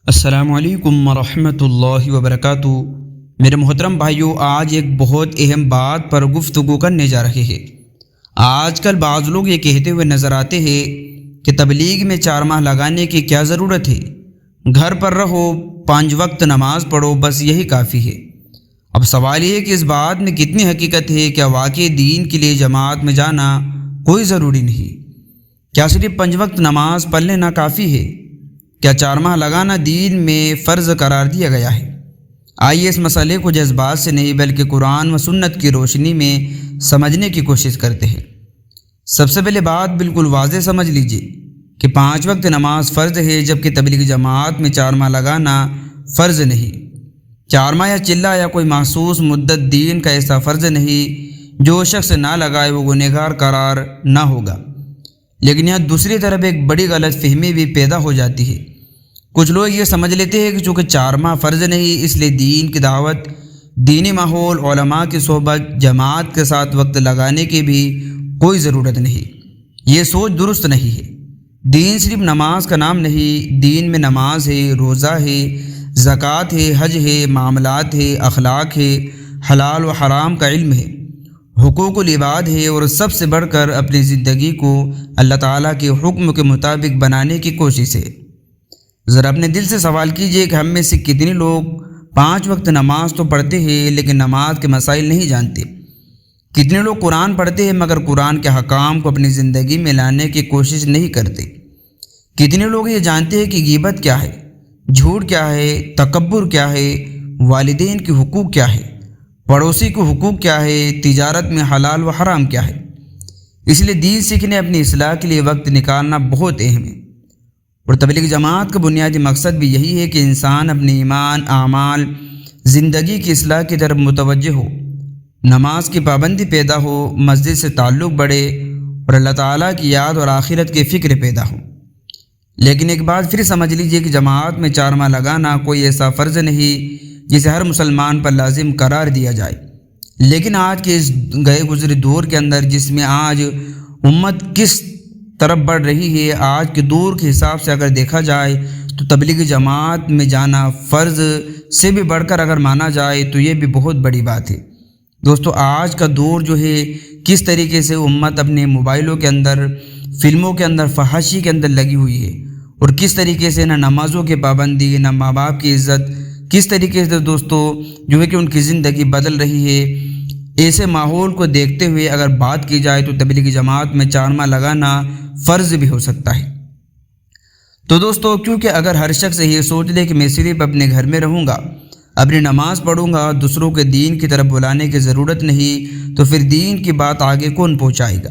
السلام علیکم ورحمۃ اللہ وبرکاتہ۔ میرے محترم بھائیوں، آج ایک بہت اہم بات پر گفتگو کرنے جا رہے ہیں۔ آج کل بعض لوگ یہ کہتے ہوئے نظر آتے ہیں کہ تبلیغ میں 4 ماہ لگانے کی کیا ضرورت ہے، گھر پر رہو، 5 وقت نماز پڑھو، بس یہی کافی ہے۔ اب سوال یہ ہے کہ اس بات میں کتنی حقیقت ہے؟ کیا واقعی دین کے لیے جماعت میں جانا کوئی ضروری نہیں؟ کیا صرف 5 وقت نماز پڑھ لینا کافی ہے؟ کیا 4 ماہ لگانا دین میں فرض قرار دیا گیا ہے؟ آئیے اس مسئلے کو جذبات سے نہیں بلکہ قرآن و سنت کی روشنی میں سمجھنے کی کوشش کرتے ہیں۔ سب سے پہلے بات بالکل واضح سمجھ لیجئے کہ 5 وقت نماز فرض ہے، جبکہ تبلیغ جماعت میں 4 ماہ لگانا فرض نہیں۔ 4 ماہ یا چلہ یا کوئی محسوس مدت دین کا ایسا فرض نہیں، جو شخص نہ لگائے وہ گنہگار قرار نہ ہوگا۔ لیکن یہاں دوسری طرف ایک بڑی غلط فہمی بھی پیدا ہو جاتی ہے۔ کچھ لوگ یہ سمجھ لیتے ہیں کہ چونکہ 4 ماہ فرض نہیں، اس لیے دین کی دعوت، دینی ماحول، علماء کی صحبت، جماعت کے ساتھ وقت لگانے کی بھی کوئی ضرورت نہیں۔ یہ سوچ درست نہیں ہے۔ دین صرف نماز کا نام نہیں، دین میں نماز ہے، روزہ ہے، زکوٰۃ ہے، حج ہے، معاملات ہے، اخلاق ہے، حلال و حرام کا علم ہے، حقوق العباد ہے، اور سب سے بڑھ کر اپنی زندگی کو اللہ تعالیٰ کے حکم کے مطابق بنانے کی کوشش ہے۔ ذرا اپنے دل سے سوال کیجئے کہ ہم میں سے کتنے لوگ 5 وقت نماز تو پڑھتے ہیں لیکن نماز کے مسائل نہیں جانتے؟ کتنے لوگ قرآن پڑھتے ہیں مگر قرآن کے حکام کو اپنی زندگی میں لانے کی کوشش نہیں کرتے؟ کتنے لوگ یہ جانتے ہیں کہ غیبت کیا ہے، جھوٹ کیا ہے، تکبر کیا ہے، والدین کے حقوق کیا ہے، پڑوسی کے حقوق کیا ہے، تجارت میں حلال و حرام کیا ہے؟ اس لیے دین سیکھنے، اپنی اصلاح کے لیے وقت نکالنا بہت اہم ہے۔ اور تبلیغ جماعت کا بنیادی مقصد بھی یہی ہے کہ انسان اپنے ایمان، اعمال، زندگی کی اصلاح کی طرف متوجہ ہو، نماز کی پابندی پیدا ہو، مسجد سے تعلق بڑھے، اور اللہ تعالیٰ کی یاد اور آخرت کی فکر پیدا ہو۔ لیکن ایک بات پھر سمجھ لیجئے کہ جماعت میں 4 ماہ لگانا کوئی ایسا فرض نہیں جسے ہر مسلمان پر لازم قرار دیا جائے۔ لیکن آج کے اس گئے گزرے دور کے اندر، جس میں آج امت کس طرف بڑھ رہی ہے، آج کے دور کے حساب سے اگر دیکھا جائے تو تبلیغ جماعت میں جانا فرض سے بھی بڑھ کر اگر مانا جائے تو یہ بھی بہت بڑی بات ہے۔ دوستو، آج کا دور جو ہے، کس طریقے سے امت اپنے موبائلوں کے اندر، فلموں کے اندر، فحاشی کے اندر لگی ہوئی ہے، اور کس طریقے سے نہ نمازوں کی پابندی، نہ ماں باپ کی عزت، کس طریقے سے دوستو جو ہے کہ ان کی زندگی بدل رہی ہے۔ ایسے ماحول کو دیکھتے ہوئے اگر بات کی جائے تو تبلیغ جماعت میں 4 ماہ لگانا فرض بھی ہو سکتا ہے۔ تو دوستو، کیونکہ اگر ہر شخص یہ سوچ لے کہ میں صرف اپنے گھر میں رہوں گا، اپنی نماز پڑھوں گا، دوسروں کے دین کی طرف بلانے کی ضرورت نہیں، تو پھر دین کی بات آگے کون پہنچائے گا؟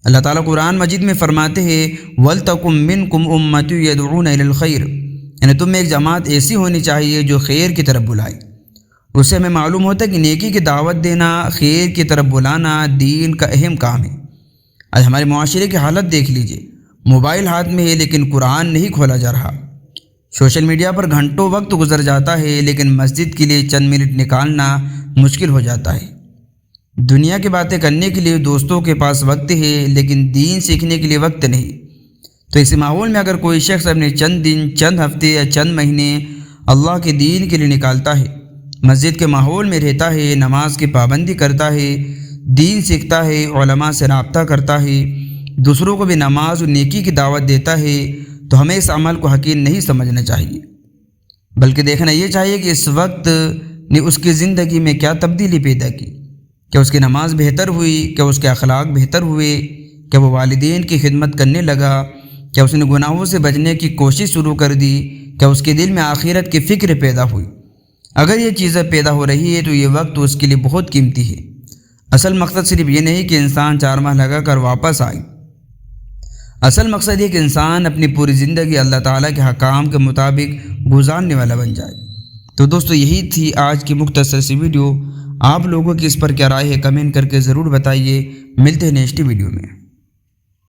اللہ تعالیٰ قرآن مجید میں فرماتے ہیں وَلْتَكُن مِّنكُمْ أُمَّةٌ يَدْعُونَ إِلَى الْخَيْرِ، یعنی تم میں ایک جماعت ایسی ہونی چاہیے جو خیر کی طرف بلائے۔ اس سے ہمیں معلوم ہوتا ہے کہ نیکی کی دعوت دینا، خیر کی طرف بلانا دین کا اہم کام ہے۔ آج ہمارے معاشرے کی حالت دیکھ لیجئے، موبائل ہاتھ میں ہے لیکن قرآن نہیں کھولا جا رہا، سوشل میڈیا پر گھنٹوں وقت گزر جاتا ہے لیکن مسجد کے لیے چند منٹ نکالنا مشکل ہو جاتا ہے۔ دنیا کی باتیں کرنے کے لیے دوستوں کے پاس وقت ہے لیکن دین سیکھنے کے لیے وقت نہیں۔ تو اس ماحول میں اگر کوئی شخص اپنے چند دن، چند ہفتے یا چند مہینے اللہ کے دین کے لیے نکالتا ہے، مسجد کے ماحول میں رہتا ہے، نماز کی پابندی کرتا ہے، دین سیکھتا ہے، علماء سے رابطہ کرتا ہے، دوسروں کو بھی نماز و نیکی کی دعوت دیتا ہے، تو ہمیں اس عمل کو حقیر نہیں سمجھنا چاہیے، بلکہ دیکھنا یہ چاہیے کہ اس وقت نے اس کی زندگی میں کیا تبدیلی پیدا کی۔ کیا اس کی نماز بہتر ہوئی؟ کیا اس کے اخلاق بہتر ہوئے؟ کیا وہ والدین کی خدمت کرنے لگا؟ کیا اس نے گناہوں سے بچنے کی کوشش شروع کر دی؟ کیا اس کے دل میں آخرت کی فکر پیدا ہوئی؟ اگر یہ چیزیں پیدا ہو رہی ہے تو یہ وقت اس کے لیے بہت قیمتی ہے۔ اصل مقصد صرف یہ نہیں کہ انسان 4 ماہ لگا کر واپس آئے، اصل مقصد یہ کہ انسان اپنی پوری زندگی اللہ تعالیٰ کے حکام کے مطابق گزارنے والا بن جائے۔ تو دوستو، یہی تھی آج کی مختصر سی ویڈیو۔ آپ لوگوں کی اس پر کیا رائے ہے کمنٹ کر کے ضرور بتائیے۔ ملتے ہیں نیکسٹ ویڈیو میں۔